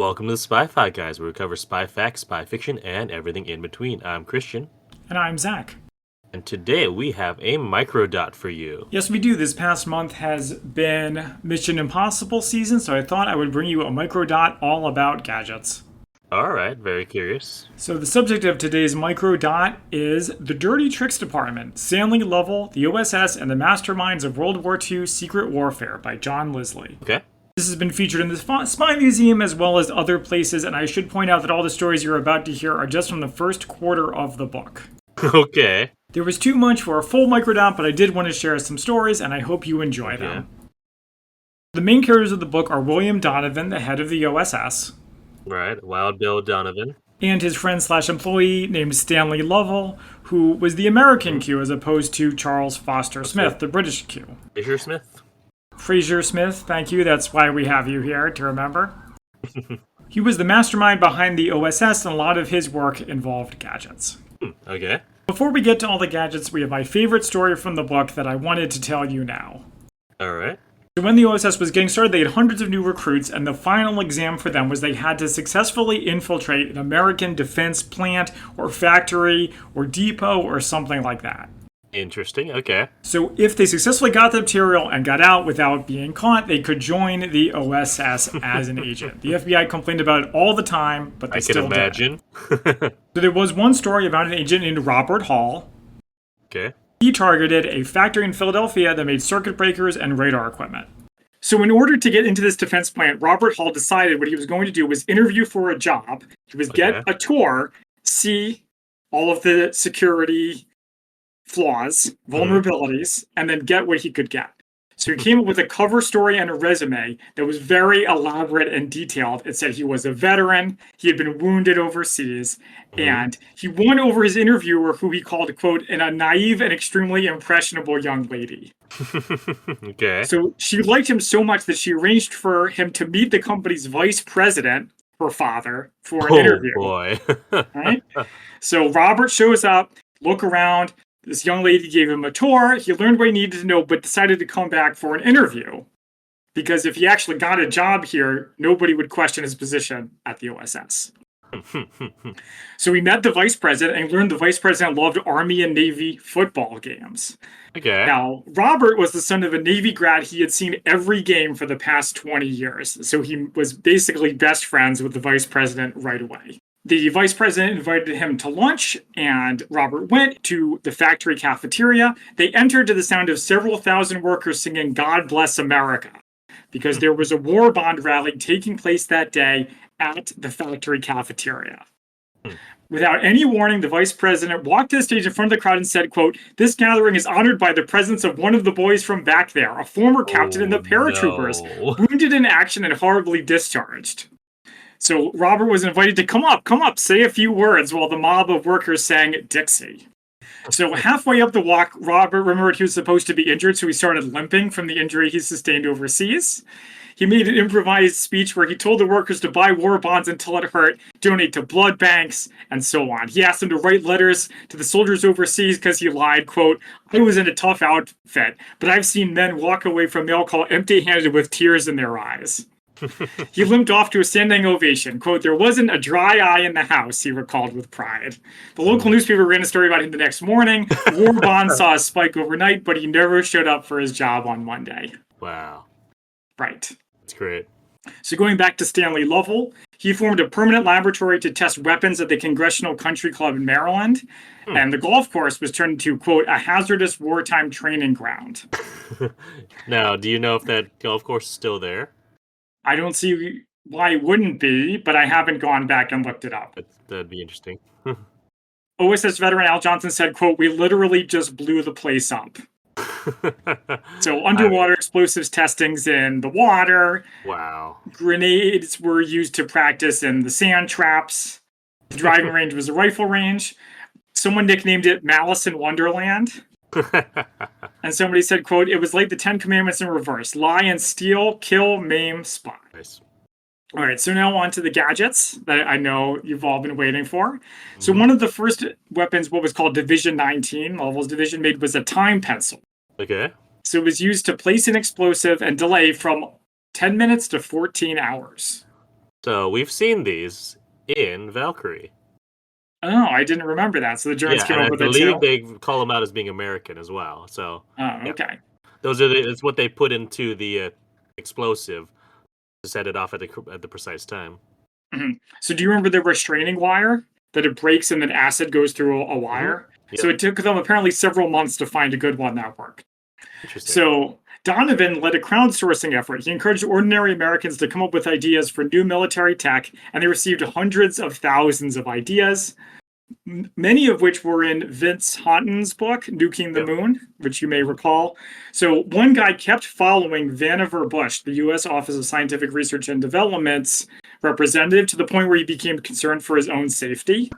Welcome to the Spy-Fi Guys, where we cover spy facts, spy fiction, and everything in between. I'm Christian. And I'm Zach. And today we have a microdot for you. Yes, we do. This past month has been Mission Impossible season, so I thought I would bring you a microdot all about gadgets. Alright, very curious. So the subject of today's microdot is the Dirty Tricks Department, Stanley Lovell, the OSS, and the Masterminds of World War II Secret Warfare by John Lisle. Okay. This has been featured in the Spy Museum as well as other places, and I should point out that all the stories you're about to hear are just from the first quarter of the book. Okay. There was too much for a full microdot, but I did want to share some stories, and I hope you enjoy them. The main characters of the book are William Donovan, the head of the OSS. Right, Wild Bill Donovan. And his friend/employee named Stanley Lovell, who was the American Q as opposed to Charles Foster Smith, the British Q. Fraser Smith. Fraser Smith, thank you. That's why we have you here, to remember. He was the mastermind behind the OSS, and a lot of his work involved gadgets. Okay. Before we get to all the gadgets, we have my favorite story from the book that I wanted to tell you now. Alright. So when the OSS was getting started, they had hundreds of new recruits, and the final exam for them was they had to successfully infiltrate an American defense plant or factory or depot or something like that. Interesting, okay. So if they successfully got the material and got out without being caught, they could join the OSS as an agent. The FBI complained about it all the time, but they still did. I can imagine. So there was one story about an agent named Robert Hall. Okay. He targeted a factory in Philadelphia that made circuit breakers and radar equipment. So in order to get into this defense plant, Robert Hall decided what he was going to do was interview for a job. He was get a tour, see all of the security flaws, vulnerabilities, and then get what he could get. So he came up with a cover story and a resume that was very elaborate and detailed. It said he was a veteran, he had been wounded overseas, and he won over his interviewer, who he called, quote, a naive and extremely impressionable young lady. Okay. So she liked him so much that she arranged for him to meet the company's vice president, her father, for an interview. Oh, boy. Right? So Robert shows up, look around. This young lady gave him a tour. He learned what he needed to know, but decided to come back for an interview. Because if he actually got a job here, nobody would question his position at the OSS. So he met the vice president and learned the vice president loved Army and Navy football games. Okay. Now, Robert was the son of a Navy grad. He had seen every game for the past 20 years. So he was basically best friends with the vice president right away. The vice president invited him to lunch, and Robert went to the factory cafeteria. They entered to the sound of several thousand workers singing "God Bless America," because there was a war bond rally taking place that day at the factory cafeteria. Without any warning, the vice president walked to the stage in front of the crowd and said, quote, "This gathering is honored by the presence of one of the boys from back there, a former captain in the paratroopers, wounded in action and horribly discharged." So Robert was invited to come up, say a few words while the mob of workers sang Dixie. So halfway up the walk, Robert remembered he was supposed to be injured, so he started limping from the injury he sustained overseas. He made an improvised speech where he told the workers to buy war bonds until it hurt, donate to blood banks, and so on. He asked them to write letters to the soldiers overseas because he lied, quote, "I was in a tough outfit, but I've seen men walk away from mail call empty-handed with tears in their eyes." He limped off to a standing ovation. Quote, "There wasn't a dry eye in the house," he recalled with pride. The local newspaper ran a story about him the next morning. War bond saw a spike overnight, but he never showed up for his job on Monday. Wow. Right. That's great. So going back to Stanley Lovell, he formed a permanent laboratory to test weapons at the Congressional Country Club in Maryland. And the golf course was turned into, quote, "a hazardous wartime training ground." Now, do you know if that golf course is still there? I don't see why it wouldn't be, but I haven't gone back and looked it up. That'd be interesting. OSS veteran Al Johnson said, quote, "We literally just blew the place up." So underwater explosives testings in the water. Wow. Grenades were used to practice in the sand traps. The driving range was a rifle range. Someone nicknamed it Malice in Wonderland. And somebody said, quote, "It was like the 10 Commandments in reverse. Lie and steal, kill, maim, spy." Nice. All right, so now on to the gadgets that I know you've all been waiting for. So one of the first weapons, what was called Division 19, Lovell's division made, was a time pencil. Okay. So it was used to place an explosive and delay from 10 minutes to 14 hours. So we've seen these in Valkyrie. Oh, I didn't remember that. So the Germans Yeah, came and up I with it believe too? they call them out as being American as well. So Oh, yeah, okay. it's what they put into the explosive to set it off at the precise time. So do you remember the restraining wire that it breaks and then acid goes through a Hmm. wire? So Yep. it took them apparently several months to find a good one that worked. Interesting. So Donovan led a crowdsourcing effort. He encouraged ordinary Americans to come up with ideas for new military tech, and they received hundreds of thousands of ideas, many of which were in Vince Houghton's book, Nuking the Yep. Moon, which you may recall. So one guy kept following Vannevar Bush, the U.S. Office of Scientific Research and Development's representative, to the point where he became concerned for his own safety.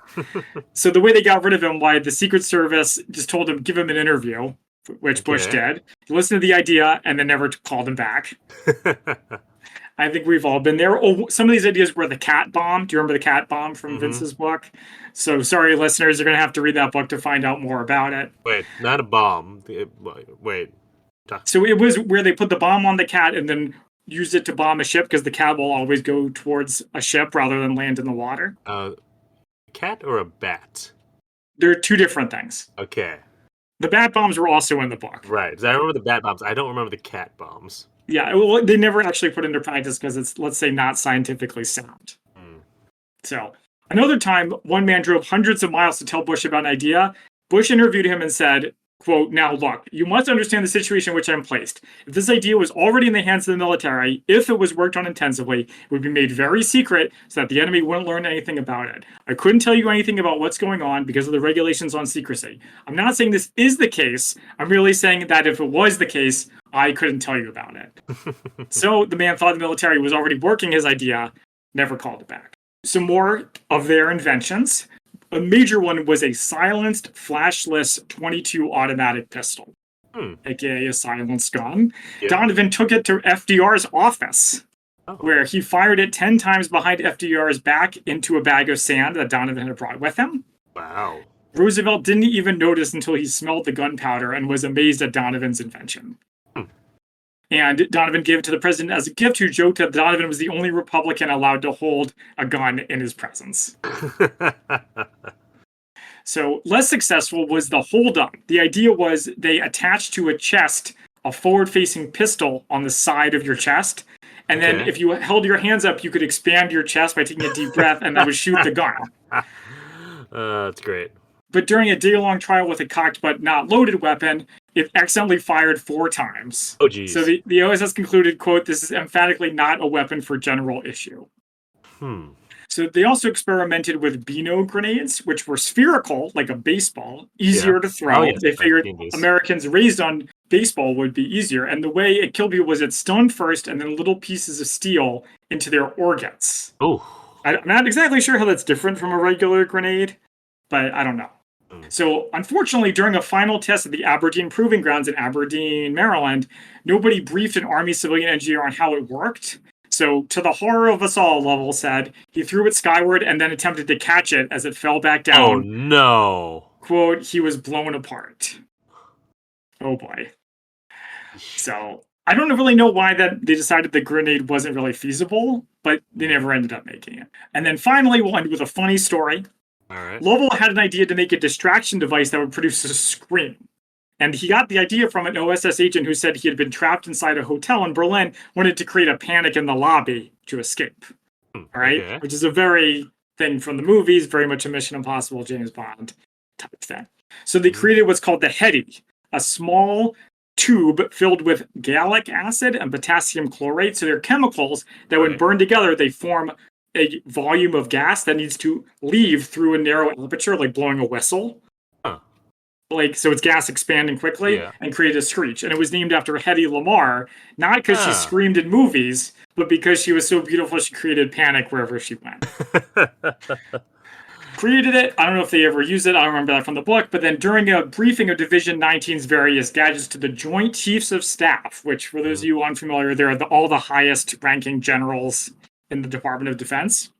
So the way they got rid of him, why the Secret Service just told him, give him an interview, which Bush Okay. did. He listened to the idea and then never called him back. I think we've all been there. Oh, some of these ideas were the cat bomb. Do you remember the cat bomb from Vince's book? So sorry, listeners, you're going to have to read that book to find out more about it. Wait, not a bomb. Wait. So it was where they put the bomb on the cat and then used it to bomb a ship because the cat will always go towards a ship rather than land in the water. Cat or a bat? They're two different things. Okay. The bat bombs were also in the book. Right. 'Cause I remember the bat bombs. I don't remember the cat bombs. Yeah, well, they never actually put into practice because it's, let's say, not scientifically sound. So another time, one man drove hundreds of miles to tell Bush about an idea. Bush interviewed him and said, quote, now look, you must understand the situation in which I'm placed. If this idea was already in the hands of the military, if it was worked on intensively, it would be made very secret so that the enemy wouldn't learn anything about it. I couldn't tell you anything about what's going on because of the regulations on secrecy. I'm not saying this is the case. I'm really saying that if it was the case, I couldn't tell you about it. So the man thought the military was already working his idea, never called it back. Some more of their inventions. A major one was a silenced, flashless 22 automatic pistol, aka a silenced gun. Yeah. Donovan took it to FDR's office, where he fired it 10 times behind FDR's back into a bag of sand that Donovan had brought with him. Wow. Roosevelt didn't even notice until he smelled the gunpowder and was amazed at Donovan's invention. And Donovan gave it to the president as a gift, who joked that Donovan was the only Republican allowed to hold a gun in his presence. So less successful was the holdup. The idea was they attached to a chest a forward-facing pistol on the side of your chest. And then if you held your hands up, you could expand your chest by taking a deep breath, and that would shoot the gun. That's great. But during a day-long trial with a cocked but not loaded weapon, it accidentally fired 4 times. Oh, geez. So the OSS concluded, quote, this is emphatically not a weapon for general issue. So they also experimented with Beano grenades, which were spherical, like a baseball, easier to throw. Yes, They figured Americans raised on baseball would be easier. And the way it killed people was it stung first and then little pieces of steel into their organs. Oh. I'm not exactly sure how that's different from a regular grenade, but I don't know. So, unfortunately, during a final test at the Aberdeen Proving Grounds in Aberdeen, Maryland, nobody briefed an Army civilian engineer on how it worked. So, to the horror of us all, Lovell said, he threw it skyward and then attempted to catch it as it fell back down. Oh, no. Quote, he was blown apart. Oh, boy. So, I don't really know why that they decided the grenade wasn't really feasible, but they never ended up making it. And then finally, we'll end with a funny story. All right. Lovell had an idea to make a distraction device that would produce a scream. And he got the idea from an OSS agent who said he had been trapped inside a hotel in Berlin, wanted to create a panic in the lobby to escape. All right? Which is a very thing from the movies, very much a Mission Impossible, James Bond type thing. So they created what's called the Heady, a small tube filled with gallic acid and potassium chlorate. So they're chemicals that when burned together, they form a volume of gas that needs to leave through a narrow aperture, like blowing a whistle. So it's gas expanding quickly and create a screech. And it was named after Hedy Lamarr, not because she screamed in movies, but because she was so beautiful she created panic wherever she went. Created it. I don't know if they ever used it. I don't remember that from the book. But then during a briefing of Division 19's various gadgets to the Joint Chiefs of Staff, which for those of you unfamiliar, they're all the highest ranking generals in the Department of Defense.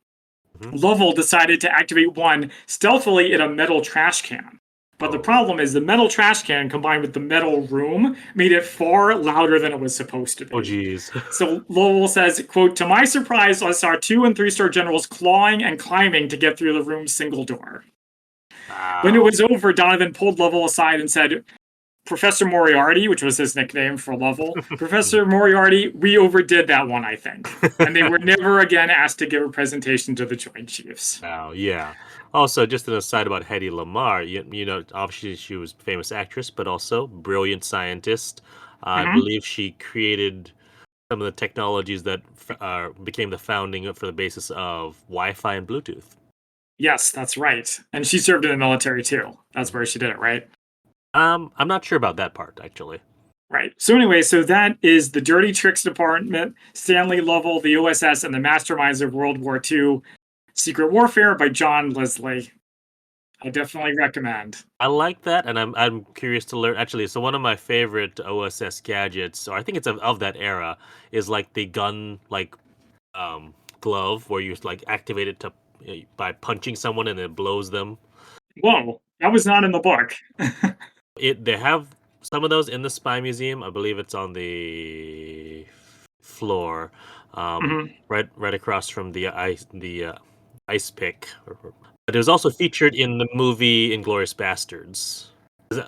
Lovell decided to activate one stealthily in a metal trash can. But the problem is the metal trash can combined with the metal room made it far louder than it was supposed to be. Oh, geez. So Lovell says, quote, "To my surprise, I saw 2- and 3-star generals clawing and climbing to get through the room's single door." Wow. When it was over, Donovan pulled Lovell aside and said, "Professor Moriarty," which was his nickname for Lovell, "Professor Moriarty, we overdid that one, I think." And they were never again asked to give a presentation to the Joint Chiefs. Wow, yeah. Also, just an aside about Hedy Lamarr, you know, obviously she was a famous actress, but also brilliant scientist. I believe she created some of the technologies that became the founding for the basis of Wi-Fi and Bluetooth. Yes, that's right. And she served in the military too. That's where she did it, right? I'm not sure about that part, actually. Right. So anyway, so that is the Dirty Tricks Department, Stanley Lovell, the OSS, and the Masterminds of World War II, Secret Warfare by John Lisle. I definitely recommend. I like that, and I'm curious to learn. Actually, so one of my favorite OSS gadgets, or I think it's of that era, is like the gun glove where you like activate it by punching someone and it blows them. Whoa, that was not in the book. They have some of those in the Spy Museum. I believe it's on the floor, right across from the ice pick. But it was also featured in the movie *Inglourious Bastards*.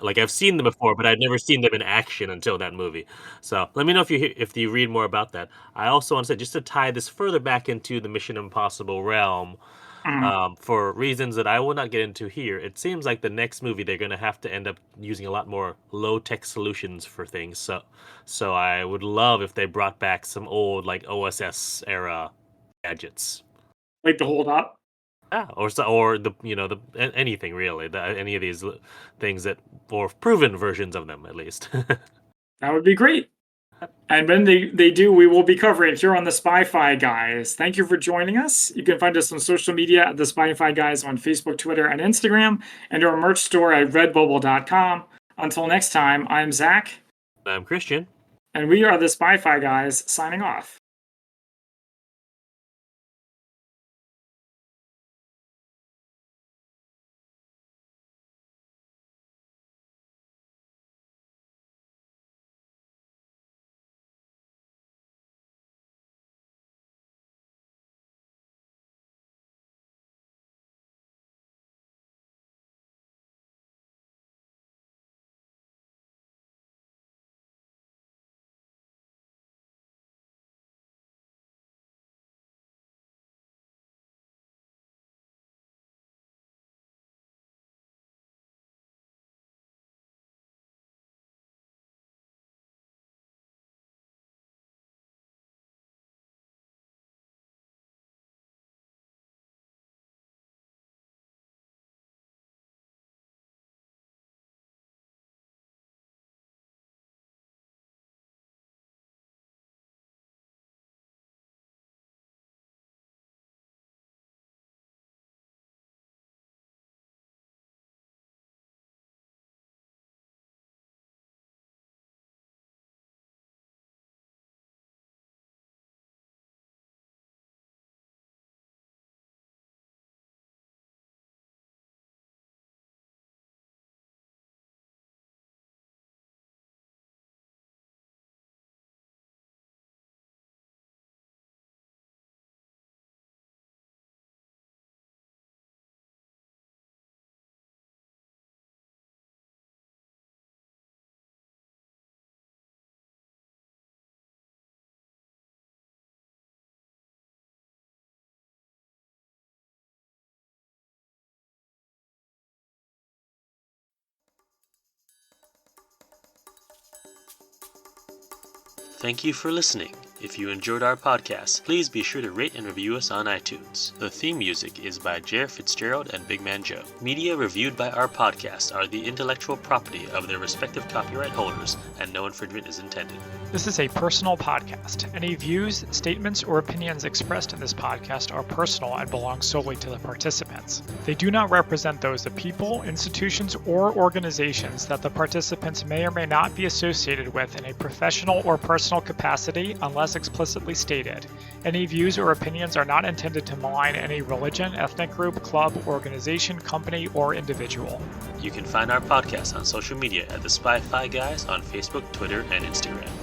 Like I've seen them before, but I'd never seen them in action until that movie. So let me know if you read more about that. I also want to say, just to tie this further back into the Mission Impossible realm, for reasons that I will not get into here, it seems like the next movie they're going to have to end up using a lot more low-tech solutions for things. So I would love if they brought back some old like OSS era gadgets. Like the hold up. Yeah, or the anything really, any of these things or proven versions of them at least. That would be great. And when they do, we will be covering here on the Spy-Fi Guys. Thank you for joining us. You can find us on social media at the Spy-Fi Guys on Facebook, Twitter, and Instagram, and our merch store at redbubble.com. Until next time, I'm Zach. I'm Christian. And we are the Spy-Fi Guys signing off. Thank you for listening. If you enjoyed our podcast, please be sure to rate and review us on iTunes. The theme music is by Jer Fitzgerald and Big Man Joe. Media reviewed by our podcast are the intellectual property of their respective copyright holders, and no infringement is intended. This is a personal podcast. Any views, statements, or opinions expressed in this podcast are personal and belong solely to the participants. They do not represent those of people, institutions, or organizations that the participants may or may not be associated with in a professional or personal capacity unless unless explicitly stated. Any views or opinions are not intended to malign any religion, ethnic group, club, organization, company, or individual. You can find our podcast on social media at the Spy Fi Guys on Facebook, Twitter, and Instagram.